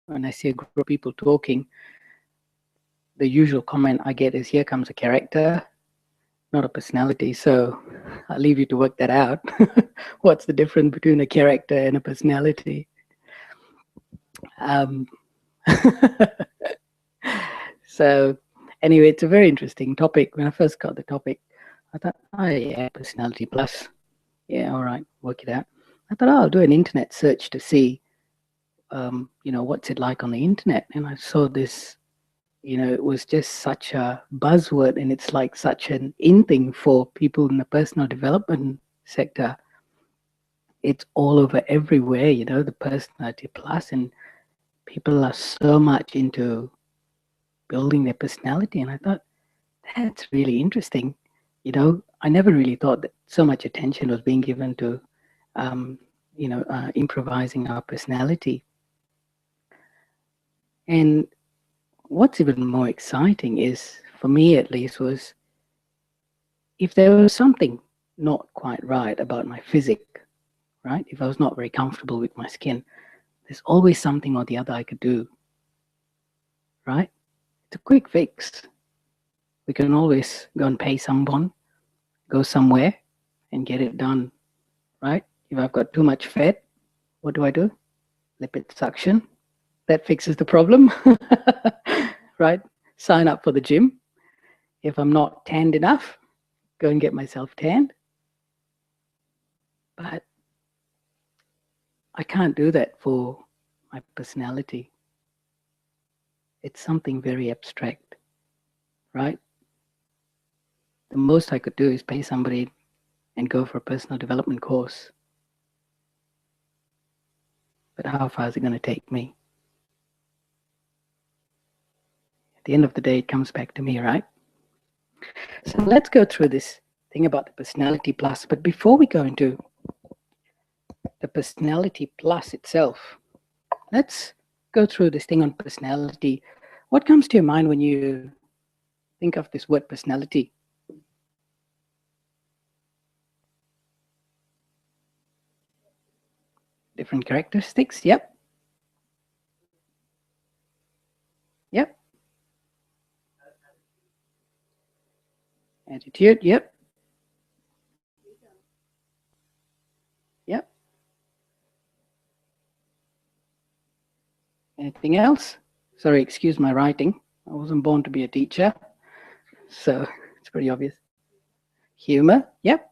when I see a group of people talking, the usual comment I get is, here comes a character, not a personality. So I'll leave you to work that out. What's the difference between a character and a personality? Um, so anyway, it's a very interesting topic. When I first got the topic, I thought, oh yeah, personality plus. Yeah, all right, work it out. I thought, oh, I'll do an internet search to see, what's it like on the internet. And I saw this, it was just such a buzzword, and it's like such an in thing for people in the personal development sector. It's all over everywhere, the personality plus, and people are so much into building their personality. And I thought, that's really interesting. I never really thought that so much attention was being given to, improvising our personality. And what's even more exciting is, for me at least, was if there was something not quite right about my physique, right? If I was not very comfortable with my skin, there's always something or the other I could do, right? It's a quick fix. We can always go and pay someone, go somewhere and get it done, right? If I've got too much fat, what do? Lipid suction. That fixes the problem, right? Sign up for the gym. If I'm not tanned enough, go and get myself tanned. But I can't do that for my personality. It's something very abstract, right? The most I could do is pay somebody and go for a personal development course. But how far is it going to take me? At the end of the day, it comes back to me, right? So let's go through this thing about the personality plus. But before we go into the personality plus itself, let's go through this thing on personality. What comes to your mind when you think of this word personality? Different characteristics, yep. Yep. Attitude, yep. Yep. Anything else? Sorry, excuse my writing. I wasn't born to be a teacher, so it's pretty obvious. Humor, yep.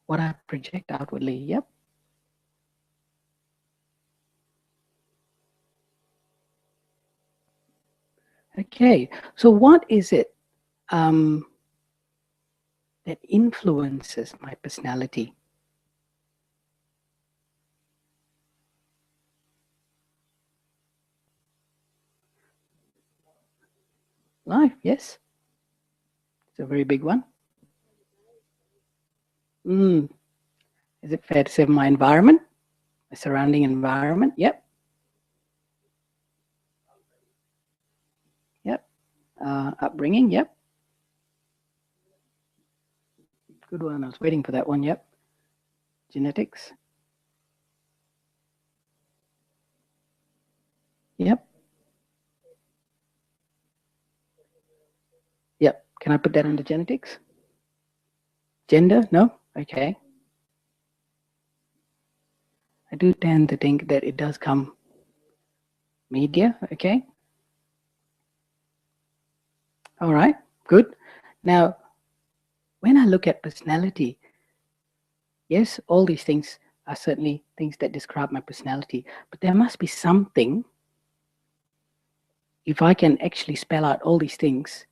What I project outwardly, yep. Okay, so what is it that influences my personality? Life, yes. It's a very big one. Is it fair to say my environment, my surrounding environment? Yep. Yep. Upbringing, yep. Good one. I was waiting for that one, yep. Genetics. Yep. Yep. Can I put that under genetics? Gender? No? Okay. I do tend to think that it does come media, okay? All right, good. Now, when I look at personality, yes, all these things are certainly things that describe my personality, but there must be something, if I can actually spell out all these things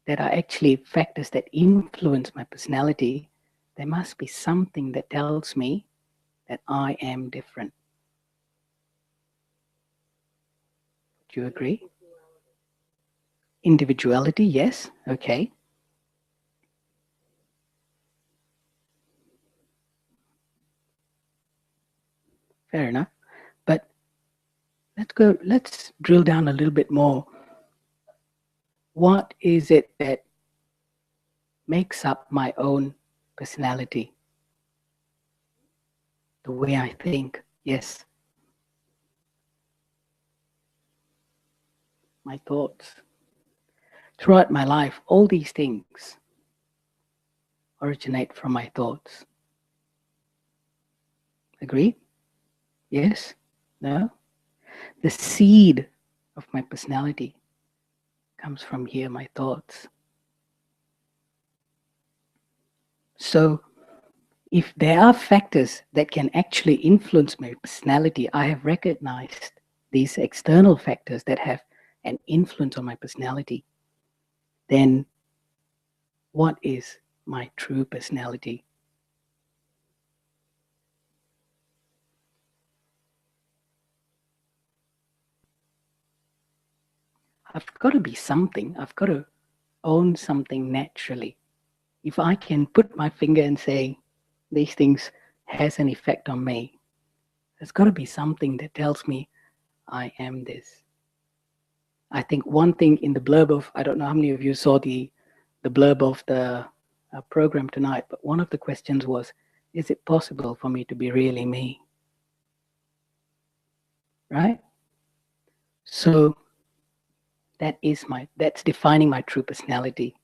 that are actually factors that influence my personality, there must be something that tells me that I am different. Do you agree? Individuality, yes, okay. Fair enough. But let's drill down a little bit more. What is it that makes up my own personality. The way I think, yes. My thoughts. Throughout my life, all these things originate from my thoughts. Agree? Yes? No? The seed of my personality comes from here, my thoughts. So if there are factors that can actually influence my personality, I have recognized these external factors that have an influence on my personality, then what is my true personality? I've got to be something. I've got to own something naturally. If I can put my finger and say, these things has an effect on me, there's got to be something that tells me I am this. I think one thing in the blurb of, I don't know how many of you saw the blurb of the program tonight, but one of the questions was, is it possible for me to be really me? Right? So that's defining my true personality.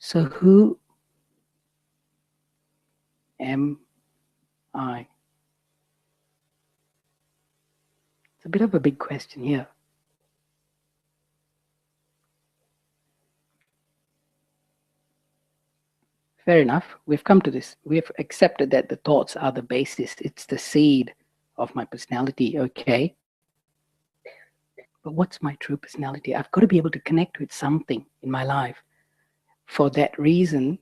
So who am I? It's a bit of a big question here. Fair enough. We've come to this. We've accepted that the thoughts are the basis. It's the seed of my personality. Okay. But what's my true personality? I've got to be able to connect with something in my life. For that reason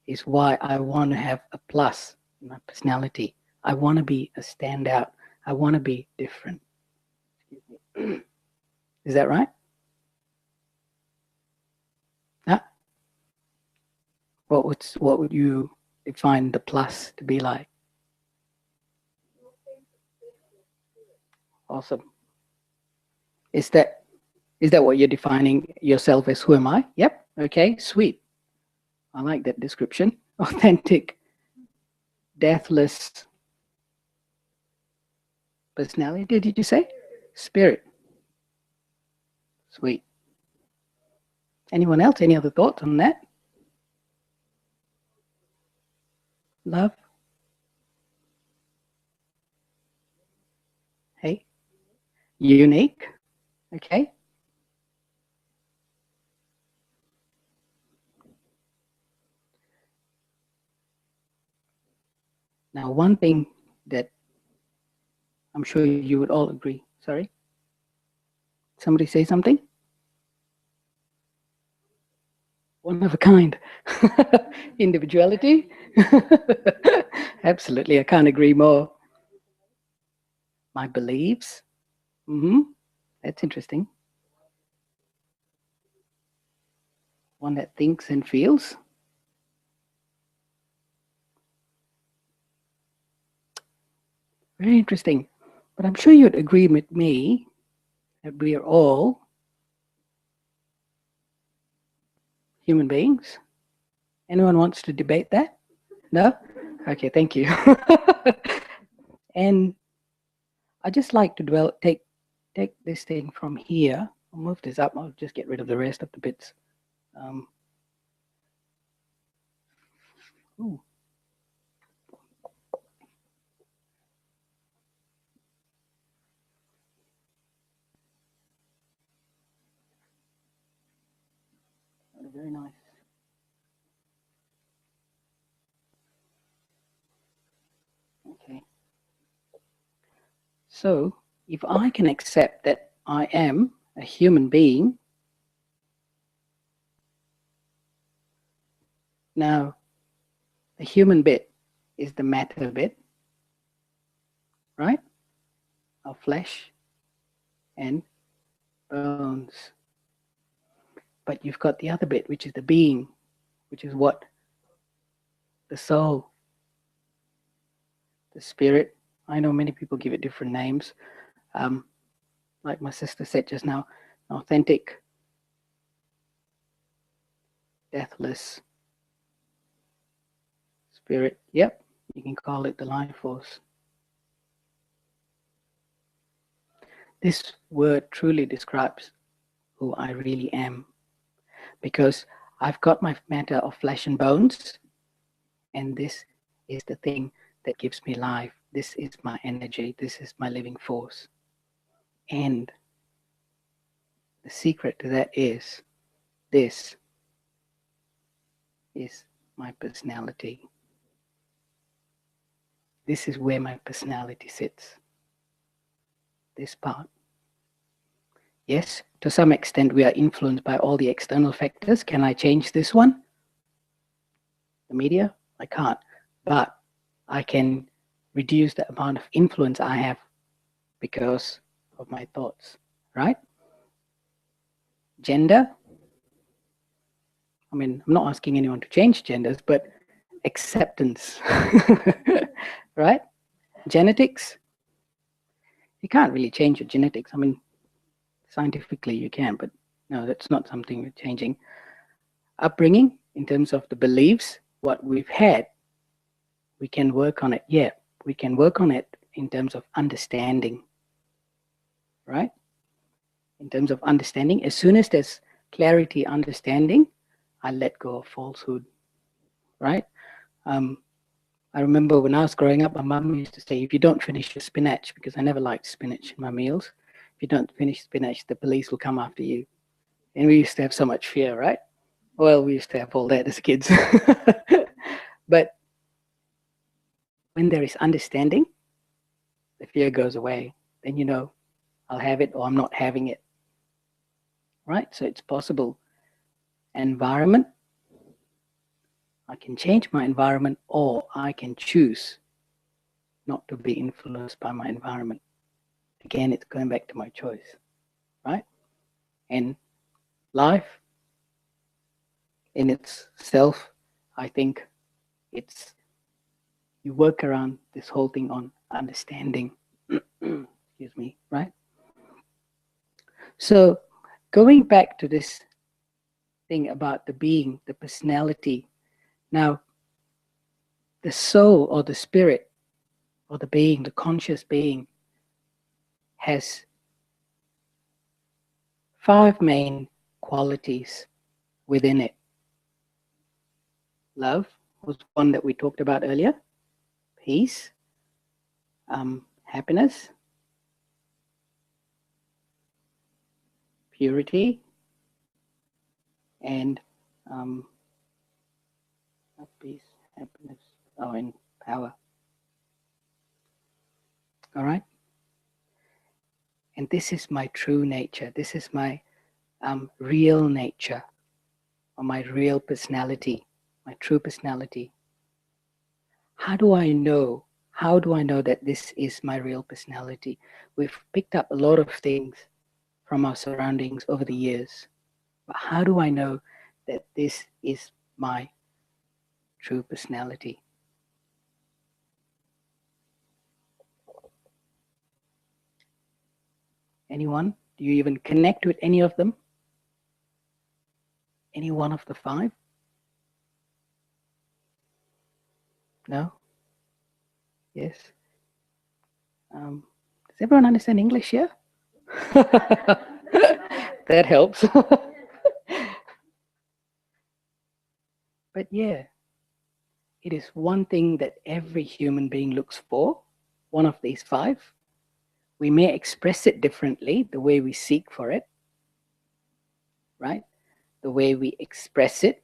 is why I want to have a plus in my personality. I want to be a standout. I want to be different. Is that right? What would you define the plus to be like? Awesome. Is that what you're defining yourself as? Who am I? Yep. Okay, sweet. I like that description. Authentic, deathless personality, did you say? Spirit. Sweet. Anyone else? Any other thoughts on that? Love? Hey? Unique? Okay. Now, one thing that I'm sure you would all agree. Sorry? Somebody say something? One of a kind. Individuality? Absolutely, I can't agree more. My beliefs? That's interesting. One that thinks and feels? Very interesting. But I'm sure you'd agree with me that we are all human beings. Anyone wants to debate that? No? Okay, thank you. And I just like to take this thing from here. I'll move this up. I'll just get rid of the rest of the bits. Ooh. Very nice. Okay. So if I can accept that I am a human being, now the human bit is the matter bit, right? Our flesh and bones. But you've got the other bit, which is the being, which is what? The soul, the spirit. I know many people give it different names. Like my sister said just now, authentic deathless spirit. Yep, you can call it the life force. This word truly describes who I really am, because I've got my matter of flesh and bones, and this is the thing that gives me life. This is my energy. This is my living force. And the secret to that is this is my personality. This is where my personality sits. This part. Yes, to some extent we are influenced by all the external factors. Can I change this one? The media? I can't. But I can reduce the amount of influence I have because of my thoughts, right? Gender? I mean, I'm not asking anyone to change genders, but acceptance, right? Genetics? You can't really change your genetics. I mean, scientifically you can, but no, that's not something we're changing. Upbringing, in terms of the beliefs, what we've had, we can work on it. Yeah, we can work on it in terms of understanding, right? In terms of understanding, as soon as there's clarity, understanding, I let go of falsehood, right? I remember when I was growing up, my mum used to say, if you don't finish your spinach, because I never liked spinach in my meals, if you don't finish spinach, the police will come after you. And we used to have so much fear, right? Well, we used to have all that as kids. But when there is understanding, the fear goes away. Then you know, I'll have it or I'm not having it, right? So it's possible. Environment, I can change my environment, or I can choose not to be influenced by my environment. Again, it's going back to my choice, right? And life in itself, I think it's, you work around this whole thing on understanding. Excuse me, right? So going back to this thing about the being, the personality. Now, the soul or the spirit or the being, the conscious being, has 5 main qualities within it. Love was one that we talked about earlier. Peace, happiness, purity, and peace, happiness, and power. All right? And this is my true nature. This is my real nature, or my real personality, my true personality. How do I know? How do I know that this is my real personality? We've picked up a lot of things from our surroundings over the years. But how do I know that this is my true personality? Anyone? Do you even connect with any of them? Any one of the 5? No? Yes? Does everyone understand English here? That helps. But yeah, it is one thing that every human being looks for, one of these 5. We may express it differently, the way we seek for it, right? The way we express it,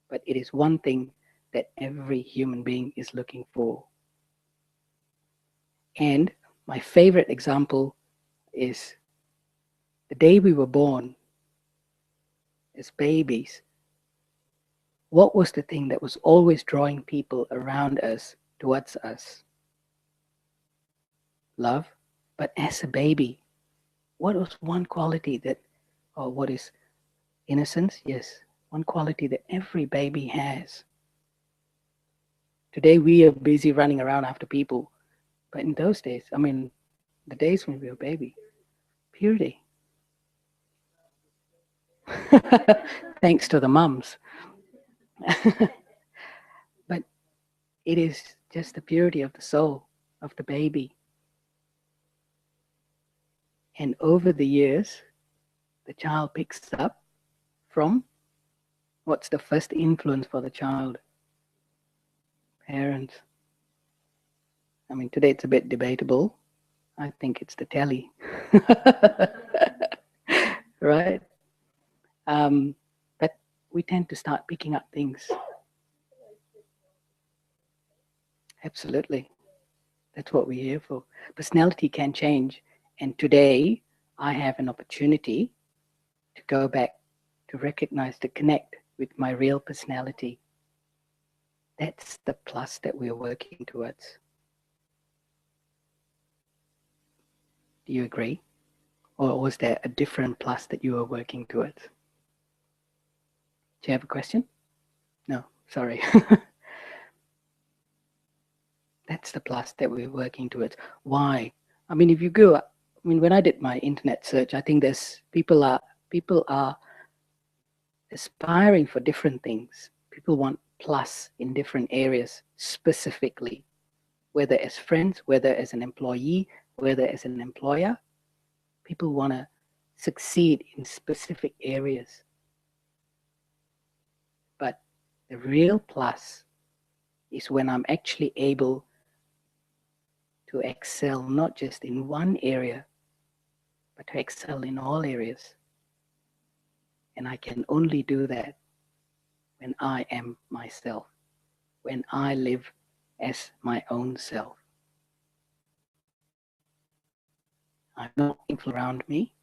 but it is one thing that every human being is looking for. And my favorite example is the day we were born as babies. What was the thing that was always drawing people around us towards us? Love. But as a baby, what was one quality that, or what is innocence? Yes, one quality that every baby has. Today we are busy running around after people, but in those days, I mean, the days when we were a baby, purity. Thanks to the mums. But it is just the purity of the soul of the baby. And over the years, the child picks up from what's the first influence for the child? Parents. I mean, today it's a bit debatable. I think it's the telly. Right? But we tend to start picking up things. Absolutely. That's what we're here for. Personality can change. And today, I have an opportunity to go back, to recognize, to connect with my real personality. That's the plus that we're working towards. Do you agree? Or was there a different plus that you were working towards? Do you have a question? No, sorry. That's the plus that we're working towards. Why? I mean, if you go, I mean, when I did my internet search, I think there's people are aspiring for different things. People want plus in different areas specifically, whether as friends, whether as an employee, whether as an employer. People want to succeed in specific areas. But the real plus is when I'm actually able to excel not just in one area, but to excel in all areas. And I can only do that when I am myself, when I live as my own self. I'm not people around me,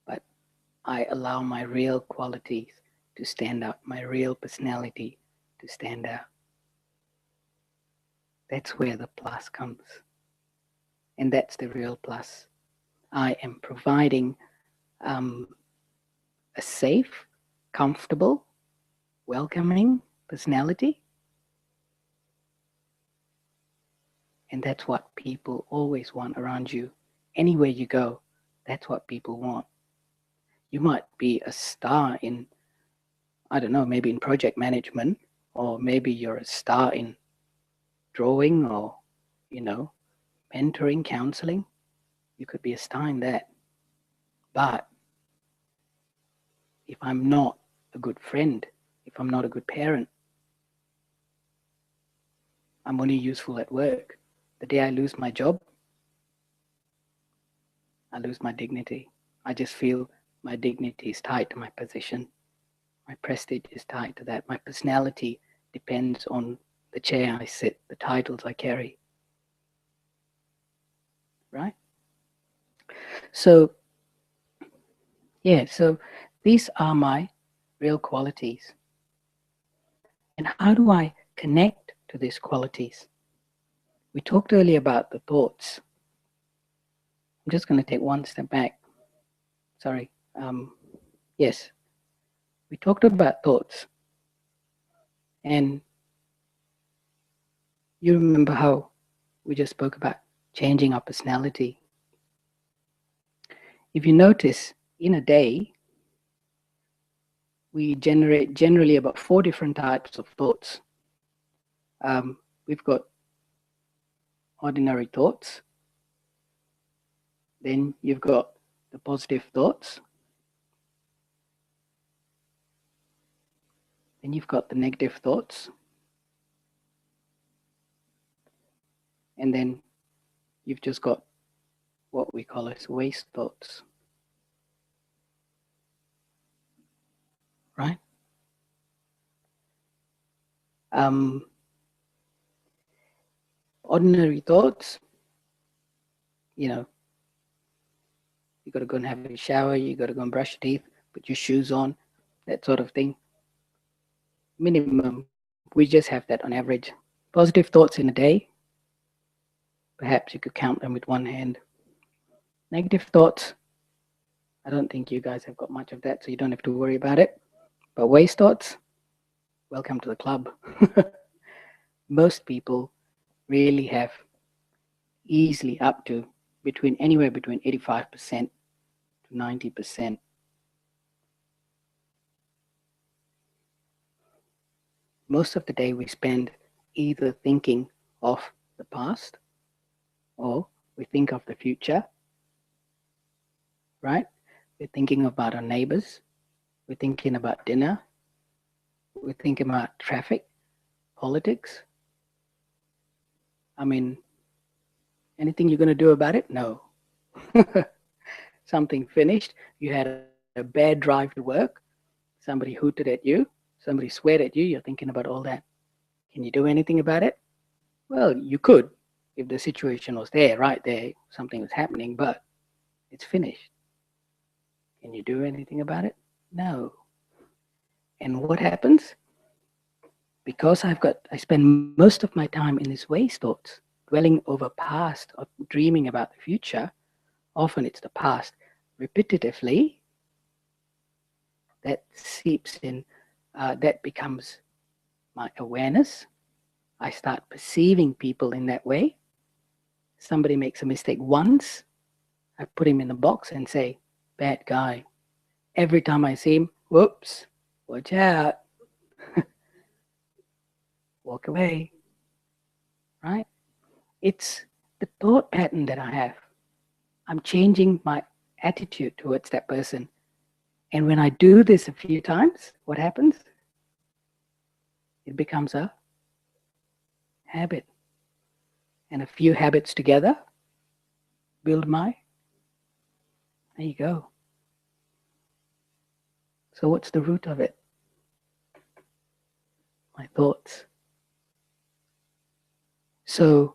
but I allow my real qualities to stand out, my real personality to stand out. That's where the plus comes. And that's the real plus. I am providing a safe, comfortable, welcoming personality. And that's what people always want around you. Anywhere you go, that's what people want. You might be a star in, I don't know, maybe in project management, or maybe you're a star in drawing or, mentoring, counseling. You could be a star in that. But if I'm not a good friend, if I'm not a good parent, I'm only useful at work. The day I lose my job, I lose my dignity. I just feel my dignity is tied to my position. My prestige is tied to that. My personality depends on the chair I sit, the titles I carry. Right? So, so these are my real qualities. And how do I connect to these qualities? We talked earlier about the thoughts. I'm just going to take one step back. Sorry. Yes. We talked about thoughts. And you remember how we just spoke about changing our personality. If you notice, in a day, we generate generally about 4 different types of thoughts. We've got ordinary thoughts. Then you've got the positive thoughts. Then you've got the negative thoughts. And then you've just got what we call as waste thoughts. Right? Ordinary thoughts, you got to go and have a shower, you got to go and brush your teeth, put your shoes on, that sort of thing. Minimum, we just have that on average. Positive thoughts in a day, perhaps you could count them with one hand. Negative thoughts, I don't think you guys have got much of that, so you don't have to worry about it. But waste thoughts, welcome to the club. Most people really have easily up to anywhere between 85% to 90%. most of the day we spend either thinking of the past or we think of the future, right? We're thinking about our neighbors. We're thinking about dinner. We're thinking about traffic, politics. I mean, anything you're going to do about it? No. Something finished. You had a bad drive to work. Somebody hooted at you. Somebody sweared at you. You're thinking about all that. Can you do anything about it? Well, you could if the situation was there, right there, something was happening, but it's finished. Can you do anything about it? No. And what happens? Because I spend most of my time in these waste thoughts, dwelling over past or dreaming about the future. Often it's the past. Repetitively, that seeps in, that becomes my awareness. I start perceiving people in that way. Somebody makes a mistake once, I put him in a box and say, bad guy. Every time I see him, whoops, watch out, walk away, right? It's the thought pattern that I have. I'm changing my attitude towards that person. And when I do this a few times, what happens? It becomes a habit. And a few habits together build my, there you go. So what's the root of it? My thoughts. So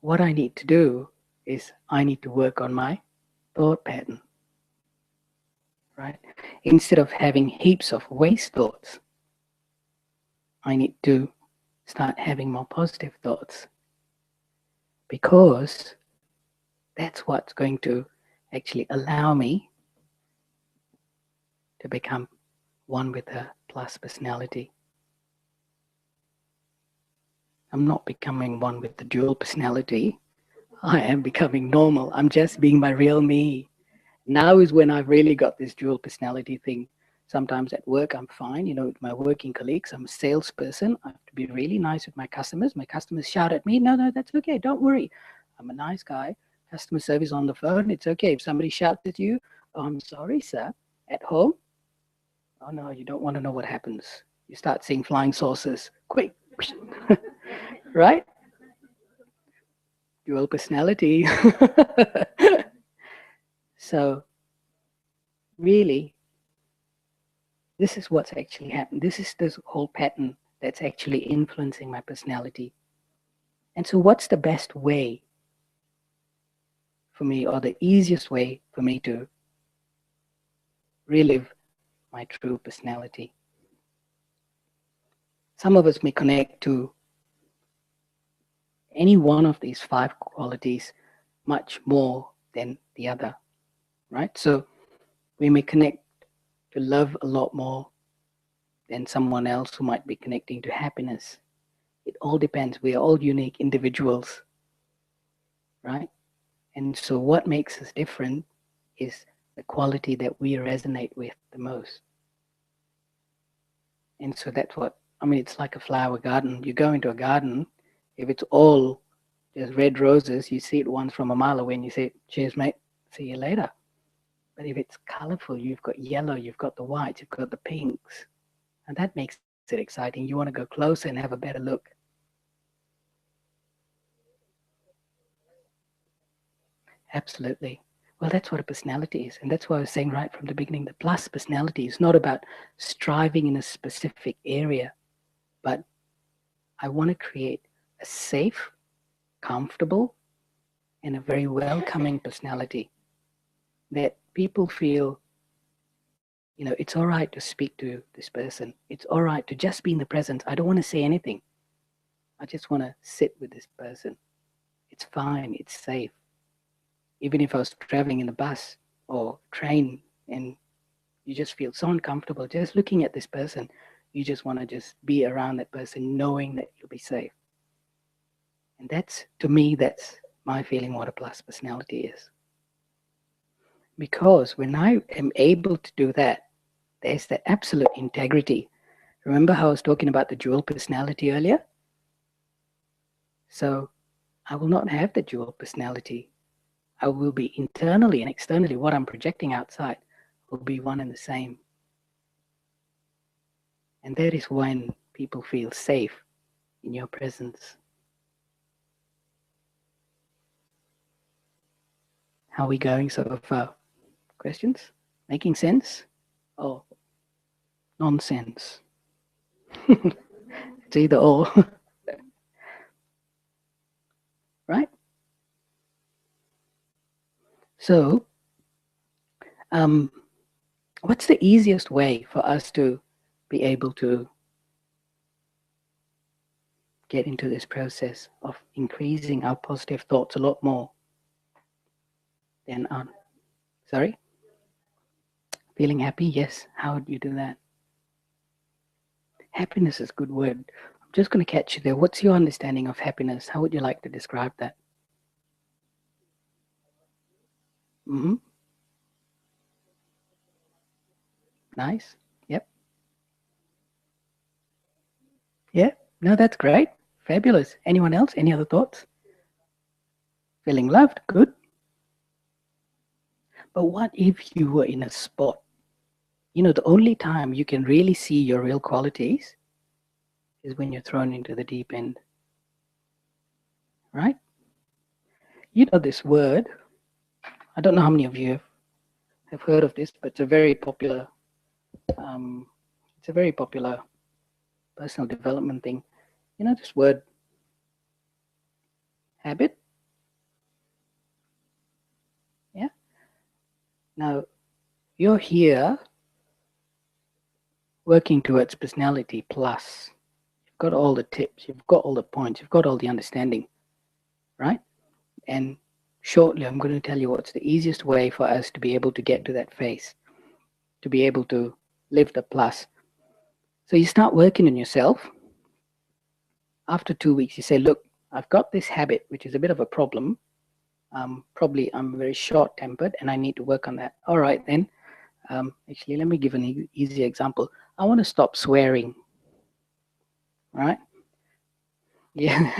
what I need to do is I need to work on my thought pattern, right? Instead of having heaps of waste thoughts, I need to start having more positive thoughts, because that's what's going to actually allow me to become one with a plus personality. I'm not becoming one with the dual personality. I am becoming normal. I'm just being my real me. Now is when I've really got this dual personality thing. Sometimes at work, I'm fine, with my working colleagues. I'm a salesperson. I have to be really nice with my customers. My customers shout at me. No, that's okay. Don't worry. I'm a nice guy. Customer service on the phone. It's okay. If somebody shouts at you, oh, I'm sorry, sir. At home, oh no, you don't want to know what happens. You start seeing flying saucers. Quick. Right? Dual personality. So really, this is what's actually happened. This is this whole pattern that's actually influencing my personality. And so what's the best way for me, or the easiest way for me to relive my true personality? Some of us may connect to any one of these 5 qualities much more than the other, right? So we may connect to love a lot more than someone else who might be connecting to happiness. It all depends. We are all unique individuals, right? And so what makes us different is the quality that we resonate with the most. And so that's what, it's like a flower garden. You go into a garden, if it's all just red roses, you see it once from a mile away and you say, cheers, mate, see you later. But if it's colorful, you've got yellow, you've got the whites, you've got the pinks, and that makes it exciting. You want to go closer and have a better look. Absolutely. Well, that's what a personality is. And that's why I was saying right from the beginning, the plus personality is not about striving in a specific area, but I want to create a safe, comfortable, and a very welcoming personality that people feel, it's all right to speak to this person. It's all right to just be in the presence. I don't want to say anything. I just want to sit with this person. It's fine. It's safe. Even if I was traveling in the bus or train and you just feel so uncomfortable just looking at this person, you just want to just be around that person knowing that you'll be safe. And to me, that's my feeling what a plus personality is. Because when I am able to do that, there's that absolute integrity, Remember how I was talking about the dual personality earlier? So I will not have the dual personality. I will be internally and externally, what I'm projecting outside will be one and the same. And that is when people feel safe in your presence. How are we going so far? Questions? Making sense? Or nonsense? It's either or. Right? So, what's the easiest way for us to be able to get into this process of increasing our positive thoughts a lot more than on? Sorry? Feeling happy? Yes. How would you do that? Happiness is a good word. I'm just going to catch you there. What's your understanding of happiness? How would you like to describe that? Mm-hmm. Nice. Yep. Yeah. No, that's great. Fabulous. Anyone else? Any other thoughts? Feeling loved? Good. But what if you were in a spot? You know, the only time you can really see your real qualities is when you're thrown into the deep end, right? You know this word. I don't know how many of you have heard of this, but it's a very popular. Um, it's a very popular personal development thing. You know this word, habit. Yeah. Now you're here working towards personality plus. You've got all the tips. You've got all the points. You've got all the understanding, right? And shortly, I'm going to tell you what's the easiest way for us to be able to get to that phase, to be able to live the plus. So you start working on yourself. After 2 weeks, you say, look, I've got this habit, which is a bit of a problem. Probably I'm very short-tempered and I need to work on that. All right, then. Actually, let me give an easy example. I want to stop swearing, right? Yeah.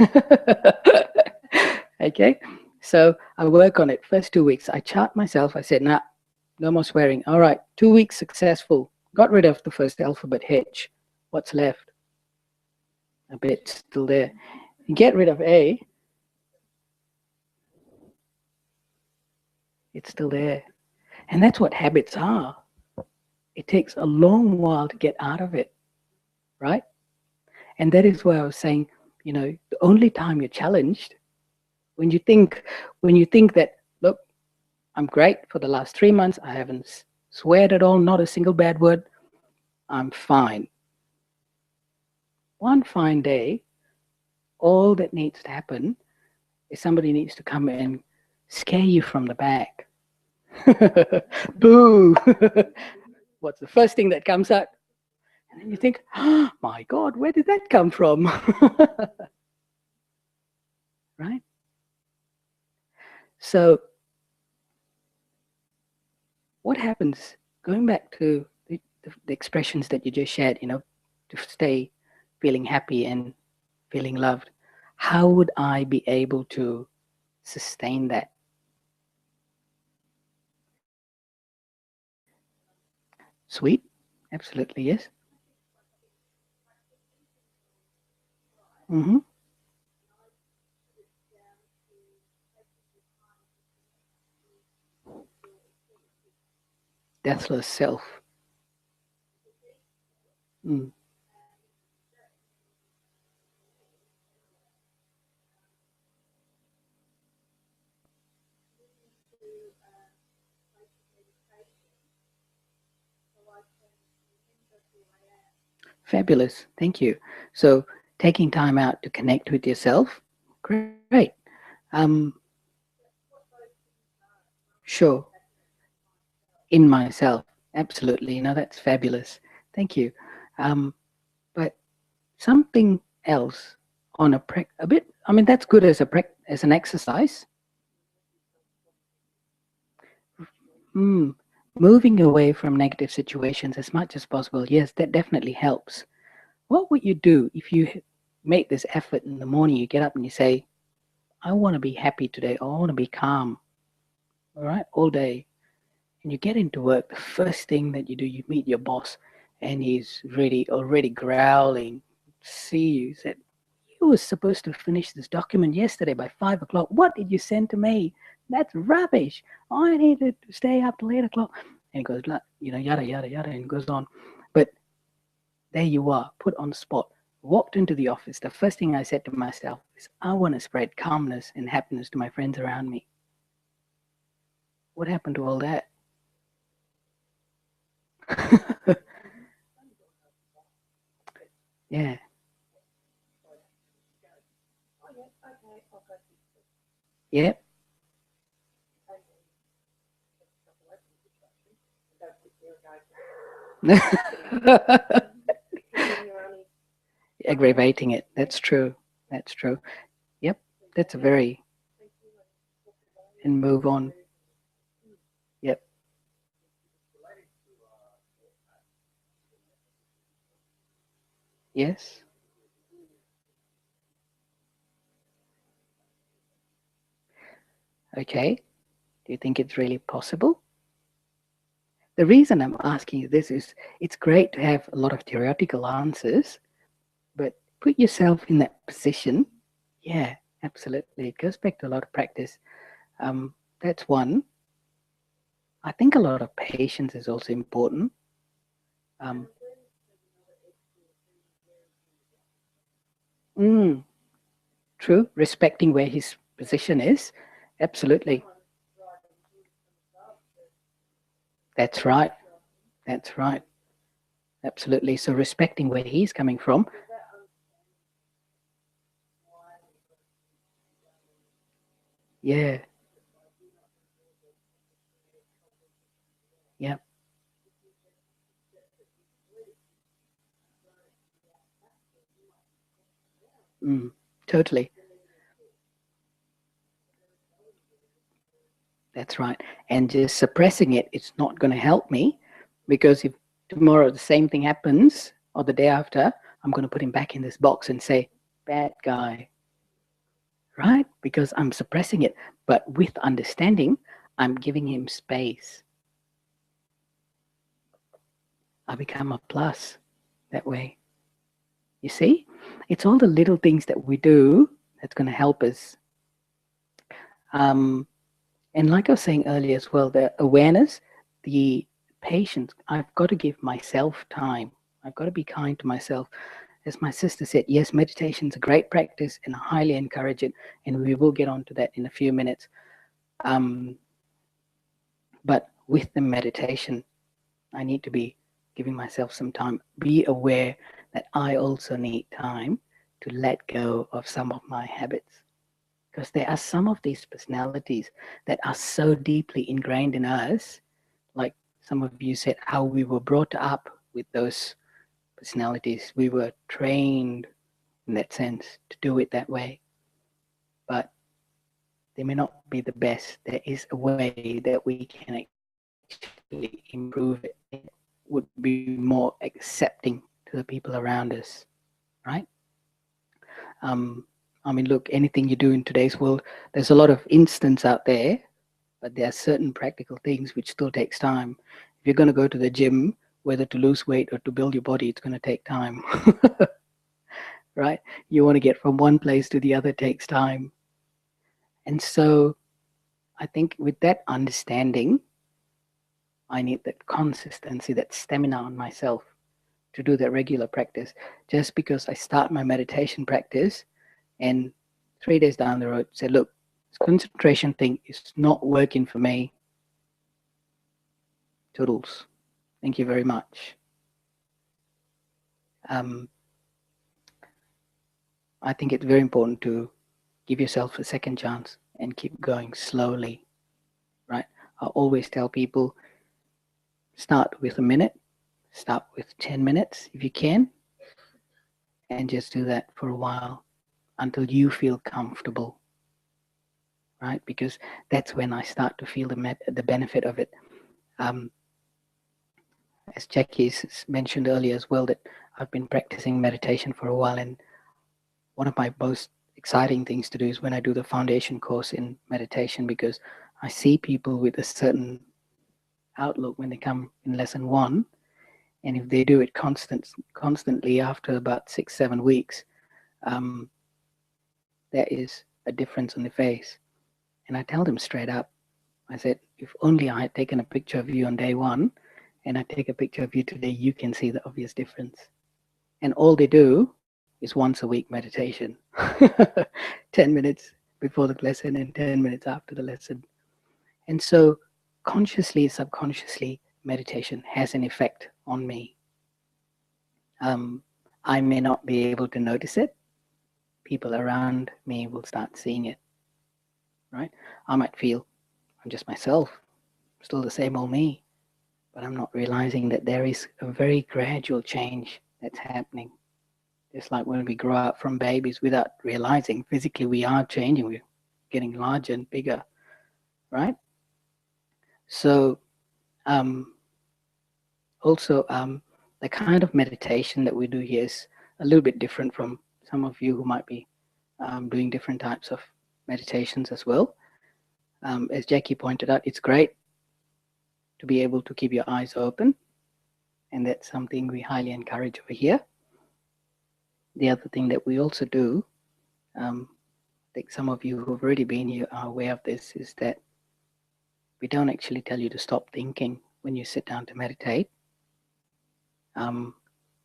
Okay. So I work on it. First 2 weeks, I chart myself. I said, nah, no more swearing. All right, 2 weeks successful. Got rid of the first alphabet H. What's left? A bit still there. You get rid of A, it's still there. And that's what habits are. It takes a long while to get out of it, right? And that is why I was saying, you know, the only time you're challenged when you think that, look, I'm great for the last 3 months, I haven't sweared at all, not a single bad word, I'm fine. One fine day, all that needs to happen is somebody needs to come and scare you from the back. Boo! What's the first thing that comes out? And then you think, oh my God, where did that come from? Right? So what happens, going back to the expressions that you just shared, you know, to stay feeling happy and feeling loved, how would I be able to sustain that? Sweet? Absolutely, yes. Mm-hmm. Deathless self. Mm. Fabulous. Thank you. So taking time out to connect with yourself, great. Um, sure. In myself, absolutely. No, that's fabulous. Thank you. But something else on a bit. I mean, that's good as as an exercise. Mm, moving away from negative situations as much as possible. Yes, that definitely helps. What would you do if you make this effort in the morning? You get up and you say, I want to be happy today. I want to be calm, all right, all day. And you get into work. The first thing that you do, you meet your boss, and he's really already growling. See you. Said, you were supposed to finish this document yesterday by 5 o'clock. What did you send to me? That's rubbish. I needed to stay up till 8 o'clock. And he goes, yada, yada, yada, and goes on. But there you are, put on the spot. Walked into the office. The first thing I said to myself is, I want to spread calmness and happiness to my friends around me. What happened to all that? Yeah. Yep. Aggravating it. That's true. That's true. Yep. That's a very, and move on. Yep. Yes. Okay. Do you think it's really possible? The reason I'm asking you this is it's great to have a lot of theoretical answers, but put yourself in that position. Yeah, absolutely. It goes back to a lot of practice. That's one. I think a lot of patience is also important. Um, mm, True. Respecting where his position is. Absolutely. That's right. That's right. Absolutely. So respecting where he's coming from. Yeah. Yeah. Mm, totally. That's right. And just suppressing it, it's not going to help me, because if tomorrow the same thing happens or the day after, I'm going to put him back in this box and say, bad guy, right? Because I'm suppressing it. But with understanding, I'm giving him space. I become a plus that way. You see? It's all the little things that we do that's going to help us. Um, And like I was saying earlier as well, the awareness, the patience, I've got to give myself time. I've got to be kind to myself. As my sister said, yes, meditation is a great practice and I highly encourage it. And we will get on to that in a few minutes. Um, but with the meditation, I need to be giving myself some time. Be aware that I also need time to let go of some of my habits. Because there are some of these personalities that are so deeply ingrained in us, like some of you said, how we were brought up with those personalities. We were trained in that sense to do it that way, but they may not be the best. There is a way that we can actually improve it. It would be more accepting to the people around us, right? Um, I mean, look, anything you do in today's world, there's a lot of instance out there, but there are certain practical things which still takes time. If you're going to go to the gym, whether to lose weight or to build your body, it's going to take time, right? You want to get from one place to the other, takes time. And so I think with that understanding, I need that consistency, that stamina on myself to do that regular practice. Just because I start my meditation practice and 3 days down the road say, look, this concentration thing is not working for me. Toodles. Thank you very much. Um, I think it's very important to give yourself a second chance and keep going slowly, right? I always tell people, start with a minute, start with 10 minutes if you can, and just do that for a while until you feel comfortable, right? Because that's when I start to feel the benefit of it. Um, as Jackie's mentioned earlier as well, that I've been practicing meditation for a while, and one of my most exciting things to do is when I do the foundation course in meditation, because I see people with a certain outlook when they come in lesson one, and if they do it constantly after about 6-7 weeks, um, there is a difference on the face. And I tell them straight up, I said, if only I had taken a picture of you on day one and I take a picture of you today, you can see the obvious difference. And all they do is once a week meditation. 10 minutes before the lesson and 10 minutes after the lesson. And so consciously, subconsciously, meditation has an effect on me. I may not be able to notice it. People around me will start seeing it, right? I might feel I'm just myself, still the same old me, but I'm not realizing that there is a very gradual change that's happening. Just like when we grow up from babies without realizing physically we are changing, we're getting larger and bigger, right? So, also, the kind of meditation that we do here is a little bit different from some of you who might be doing different types of meditations as well. As Jackie pointed out, it's great to be able to keep your eyes open, and that's something we highly encourage over here. The other thing that we also do, I think some of you who've already been here are aware of this, is that we don't actually tell you to stop thinking when you sit down to meditate.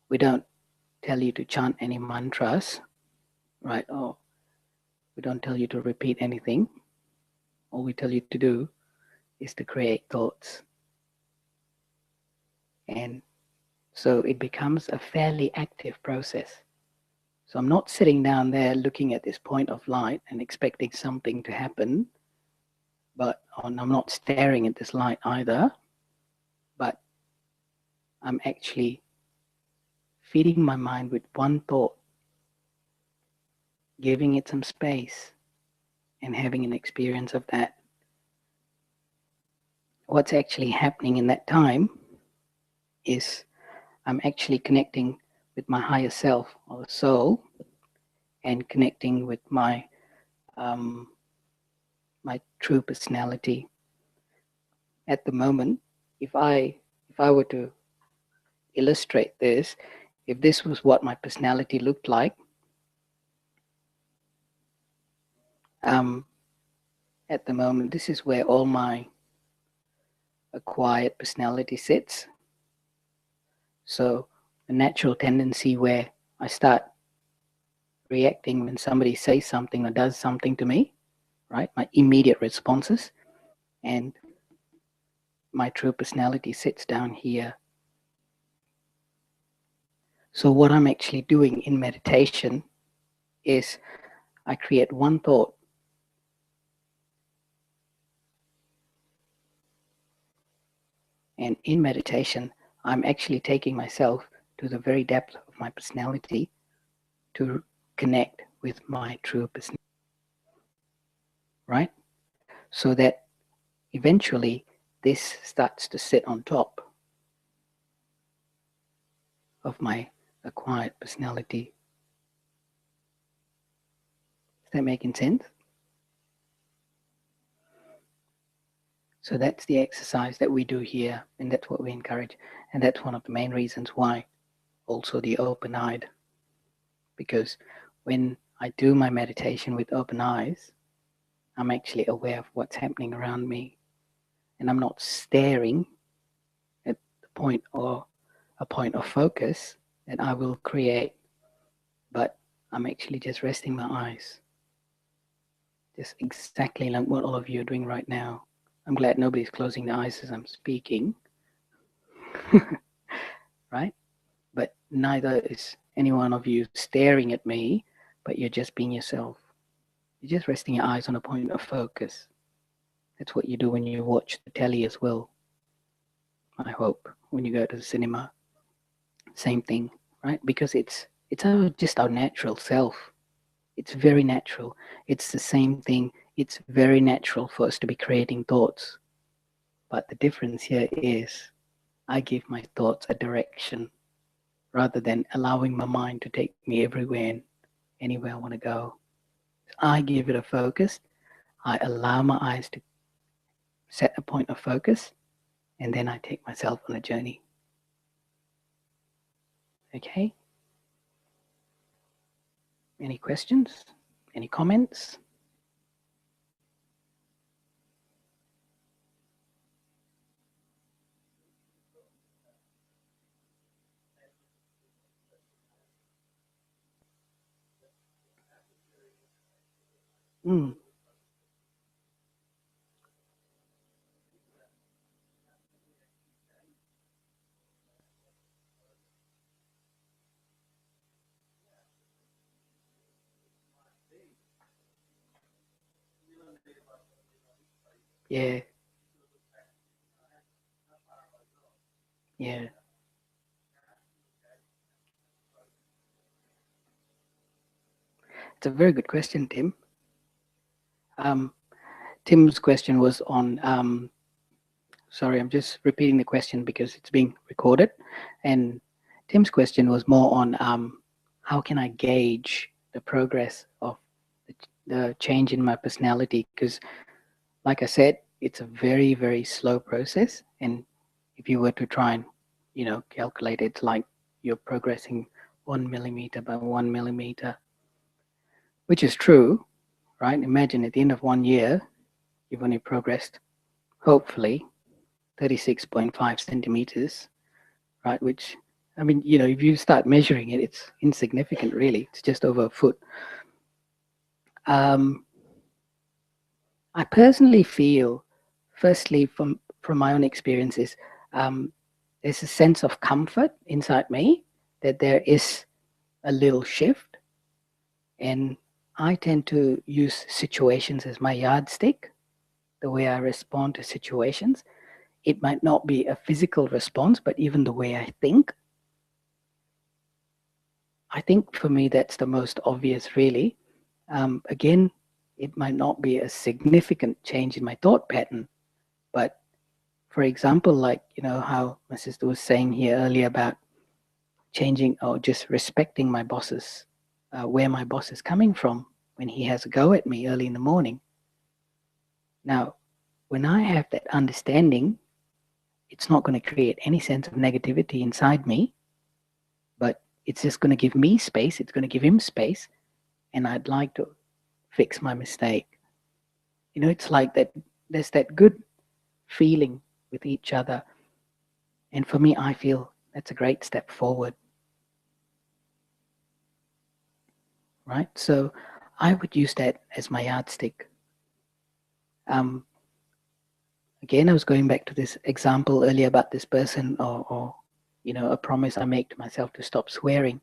We don't tell you to chant any mantras, right? Or we don't tell you to repeat anything. All we tell you to do is to create thoughts. And so it becomes a fairly active process. So I'm not sitting down there looking at this point of light and expecting something to happen, but I'm not staring at this light either, but I'm actually feeding my mind with one thought, giving it some space, and having an experience of that. What's actually happening in that time is I'm actually connecting with my higher self or soul, and connecting with my my true personality. At the moment, if I were to illustrate this, if this was what my personality looked like, at the moment, this is where all my acquired personality sits. So a natural tendency where I start reacting when somebody says something or does something to me, right? My immediate responses. And my true personality sits down here. So what I'm actually doing in meditation is I create one thought. And in meditation, I'm actually taking myself to the very depth of my personality to connect with my true personality, right? So that eventually this starts to sit on top of my acquired personality. Is that making sense? So that's the exercise that we do here, and that's what we encourage. And that's one of the main reasons why also the open-eyed. Because when I do my meditation with open eyes, I'm actually aware of what's happening around me. And I'm not staring at the point or a point of focus that I will create, but I'm actually just resting my eyes. Just exactly like what all of you are doing right now. I'm glad nobody's closing their eyes as I'm speaking, right? But neither is any one of you staring at me, but you're just being yourself. You're just resting your eyes on a point of focus. That's what you do when you watch the telly as well. I hope when you go to the cinema, same thing, right? Because it's just our natural self. It's very natural. It's the same thing. It's very natural for us to be creating thoughts. But the difference here is I give my thoughts a direction. rather than allowing my mind to take me everywhere and anywhere I want to go. I give it a focus. I allow my eyes to set a point of focus, and then I take myself on a journey. Okay? Any questions? Any comments? Mm, yeah, yeah. It's a very good question, Tim. Um, Tim's question was on, sorry, I'm just repeating the question because it's being recorded. And Tim's question was more on how can I gauge the progress of the change in my personality? Because, like I said, it's a very, very slow process. And if you were to try and, calculate it, it's like you're progressing 1 millimeter by 1 millimeter, which is true, right? Imagine at the end of 1 year, you've only progressed, hopefully, 36.5 centimeters, right? Which, I mean, if you start measuring it, it's insignificant, really. It's just over a foot. Um, I personally feel, firstly, from my own experiences, um, there's a sense of comfort inside me that there is a little shift, and I tend to use situations as my yardstick. The way I respond to situations, it might not be a physical response, but even the way I think. I think for me, that's the most obvious, really. Again, it might not be a significant change in my thought pattern, but for example, like, how my sister was saying here earlier about changing or just respecting my boss's, where my boss is coming from when he has a go at me early in the morning. Now, when I have that understanding, it's not going to create any sense of negativity inside me, but it's just going to give me space. It's going to give him space. And I'd like to fix my mistake. It's like that. There's that good feeling with each other. And for me, I feel that's a great step forward, right? So I would use that as my yardstick. Um, Again, I was going back to this example earlier about this person or a promise I make to myself to stop swearing.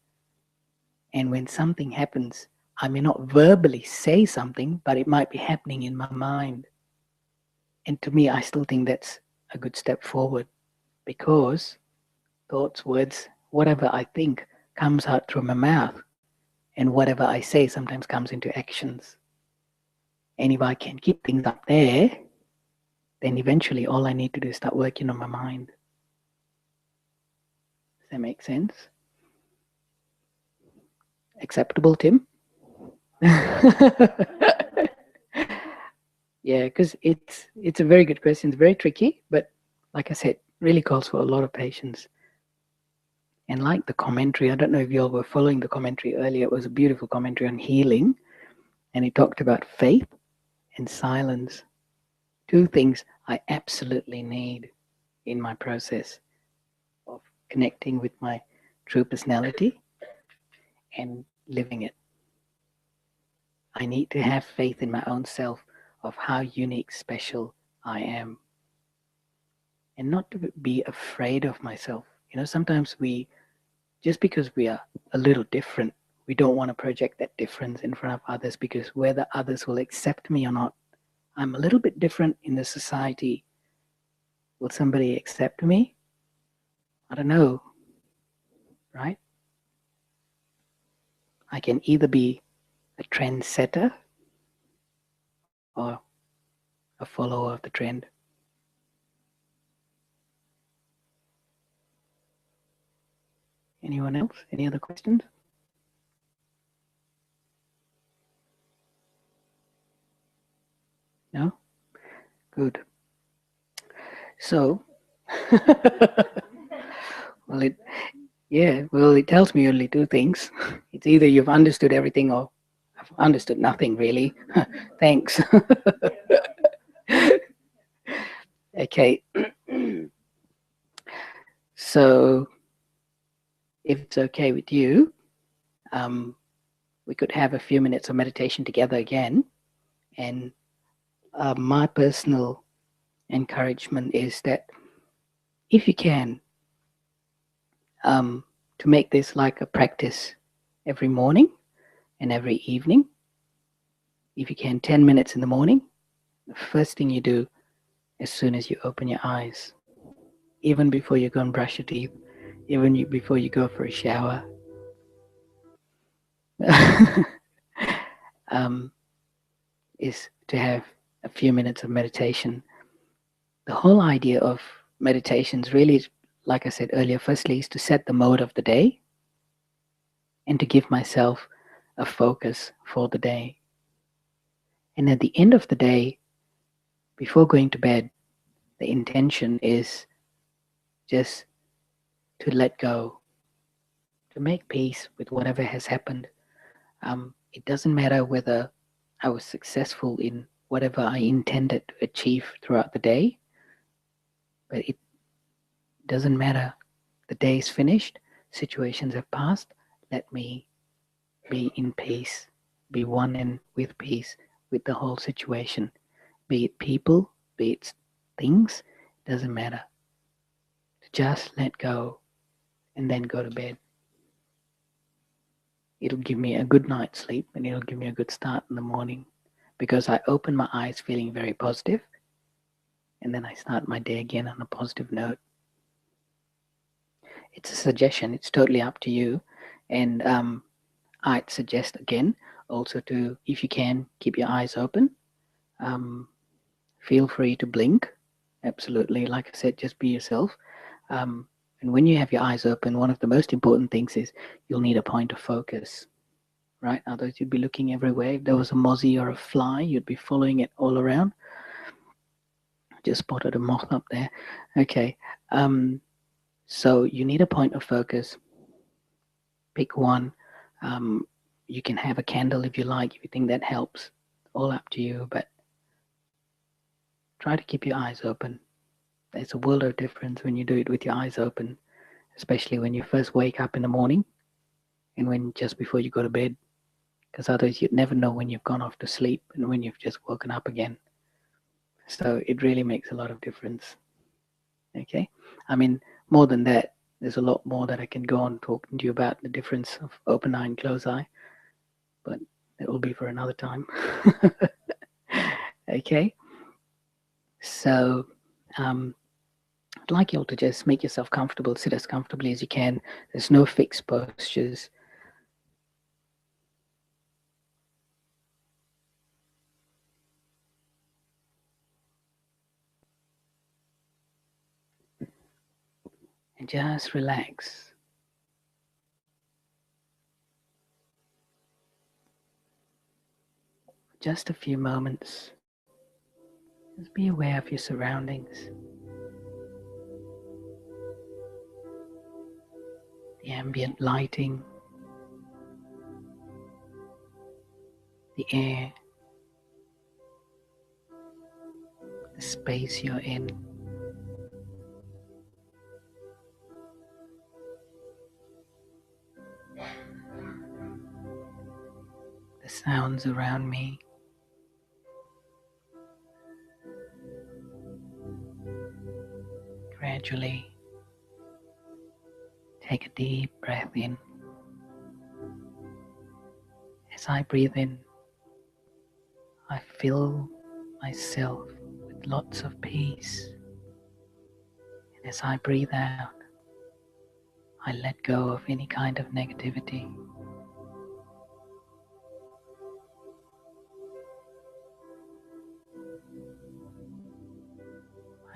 And when something happens, I may not verbally say something, but it might be happening in my mind. And to me, I still think that's a good step forward because thoughts, words, whatever I think comes out through my mouth. And whatever I say sometimes comes into actions. And if I can keep things up there, then eventually all I need to do is start working on my mind. Does that make sense? Acceptable, Tim? Yeah, because it's a very good question. It's very tricky, but like I said, really calls for a lot of patience. And like the commentary, I don't know if you all were following the commentary earlier. It was a beautiful commentary on healing, and it talked about faith and silence. Two things I absolutely need in my process of connecting with my true personality and living it. I need to have faith in my own self of how unique, special I am, and not to be afraid of myself. Sometimes just because we are a little different, we don't want to project that difference in front of others because whether others will accept me or not, I'm a little bit different in the society. Will somebody accept me? I don't know, right? I can either be a trendsetter or a follower of the trend. Anyone else? Any other questions? No? Good. So, well, it tells me only two things. It's either you've understood everything or I've understood nothing really. Thanks. Okay. So, if it's okay with you, we could have a few minutes of meditation together again. And my personal encouragement is that if you can, to make this like a practice every morning and every evening. If you can, 10 minutes in the morning, the first thing you do as soon as you open your eyes, even before you go and brush your teeth, before you go for a shower, um, is to have a few minutes of meditation. The whole idea of meditation is really, like I said earlier, firstly, is to set the mode of the day and to give myself a focus for the day. And at the end of the day, before going to bed, the intention is just to let go, to make peace with whatever has happened. It doesn't matter whether I was successful in whatever I intended to achieve throughout the day, but it doesn't matter. The day is finished, situations have passed. Let me be in peace, be one and with peace with the whole situation, be it people, be it things, doesn't matter. Just let go and then go to bed. It'll give me a good night's sleep and it'll give me a good start in the morning because I open my eyes feeling very positive and then I start my day again on a positive note. It's a suggestion, it's totally up to you. And I'd suggest again also to, if you can, keep your eyes open. Feel free to blink. Absolutely. Like I said, just be yourself. And when you have your eyes open, one of the most important things is you'll need a point of focus, right? Otherwise, you'd be looking everywhere. If there was a mozzie or a fly, you'd be following it all around. Just spotted a moth up there. Okay. So you need a point of focus. Pick one. You can have a candle if you like, if you think that helps. All up to you, but try to keep your eyes open. There's a world of difference when you do it with your eyes open, especially when you first wake up in the morning and when just before you go to bed, because otherwise you'd never know when you've gone off to sleep and when you've just woken up again. So it really makes a lot of difference. Okay. I mean, more than that, there's a lot more that I can go on talking to you about the difference of open eye and closed eye, but it will be for another time. Okay. So, I'd like you all to just make yourself comfortable, sit as comfortably as you can. There's no fixed postures. And just relax. Just a few moments. Just be aware of your surroundings. The ambient lighting, the air, the space you're in. The sounds around me. Gradually take a deep breath in. As I breathe in, I fill myself with lots of peace. And as I breathe out, I let go of any kind of negativity.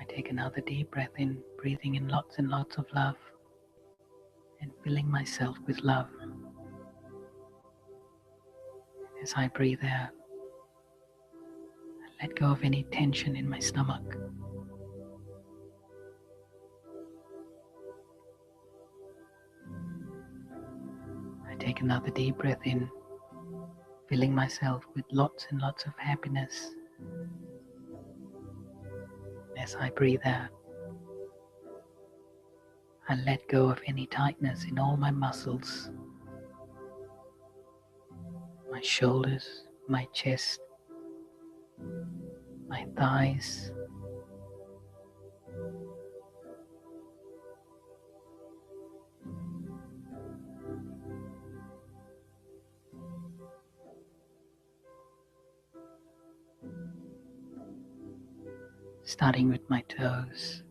I take another deep breath in, breathing in lots and lots of love. And filling myself with love. As I breathe out, I let go of any tension in my stomach. I take another deep breath in, filling myself with lots and lots of happiness. As I breathe out, I let go of any tightness in all my muscles, my shoulders, my chest, my thighs, starting with my toes.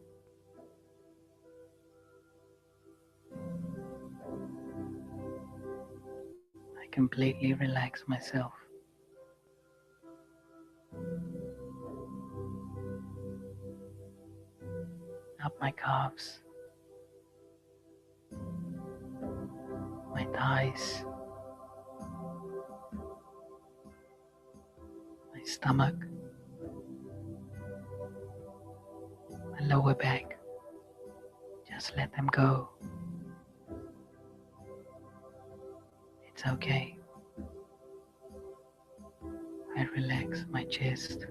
I completely relax myself. Up my calves, my thighs, my stomach, my lower back. Just let them go. It's okay. I relax my chest,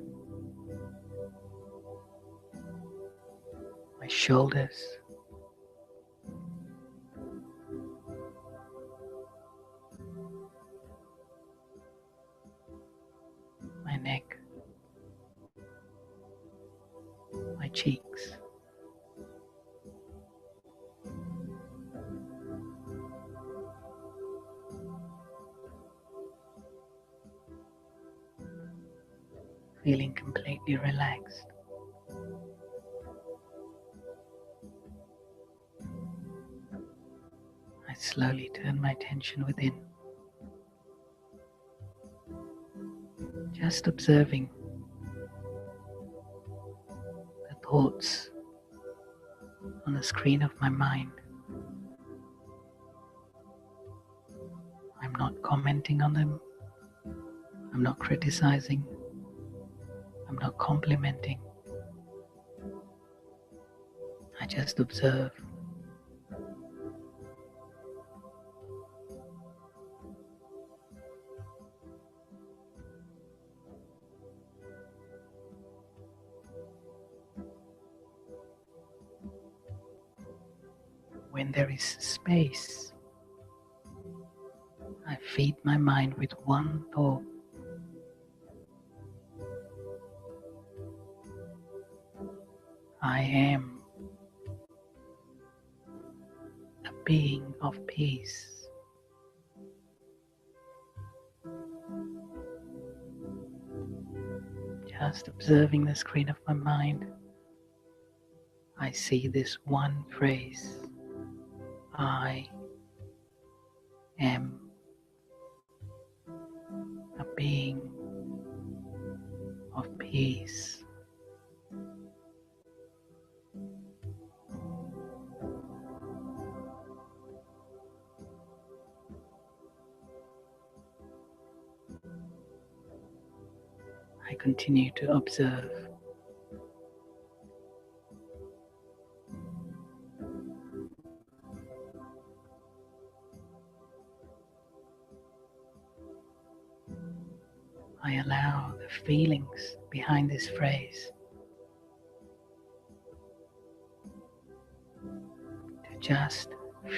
my shoulders, my neck, my cheeks. Feeling completely relaxed. I slowly turn my attention within, just observing the thoughts on the screen of my mind. I'm not commenting on them. I'm not criticizing. I'm not complimenting. I just observe. When there is space, I feed my mind with one thought. I am a being of peace. Just observing the screen of my mind, I see this one phrase. I am a being of peace. I continue to observe. I allow the feelings behind this phrase to just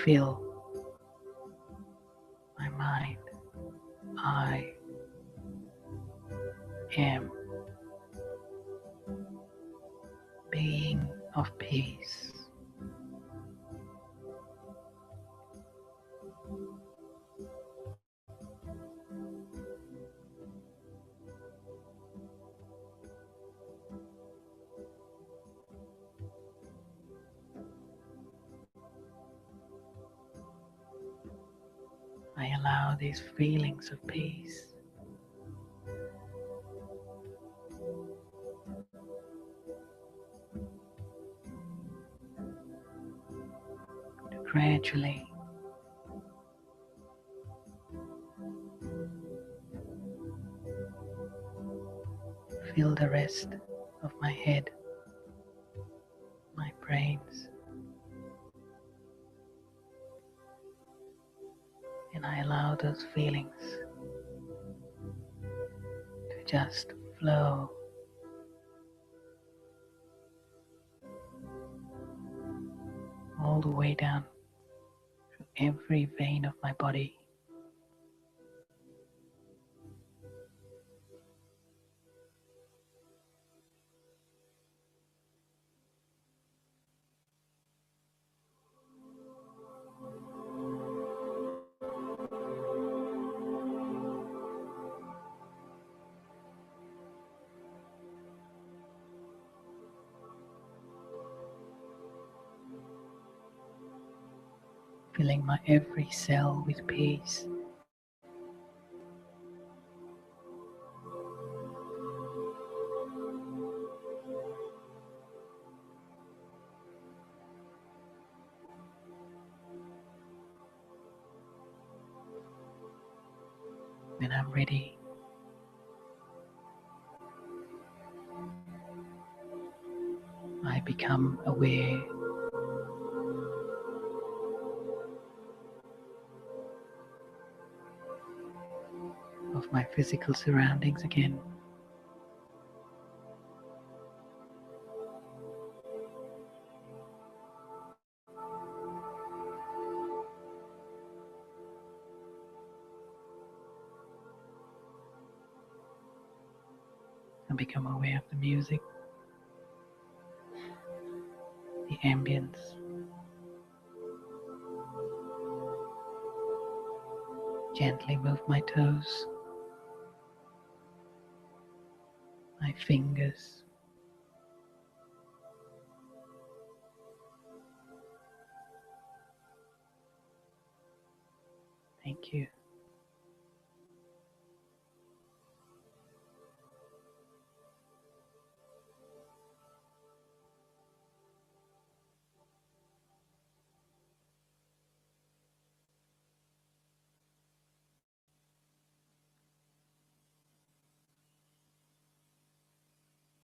fill my mind. I am being of peace. I allow these feelings of peace to gradually fill the rest of my head, my brains, and I allow those feelings to just flow all the way down through every vein of my body, filling my every cell with peace. When I'm ready, I become aware of my physical surroundings again. I become aware of the music, the ambience, gently move my toes, my fingers, thank you.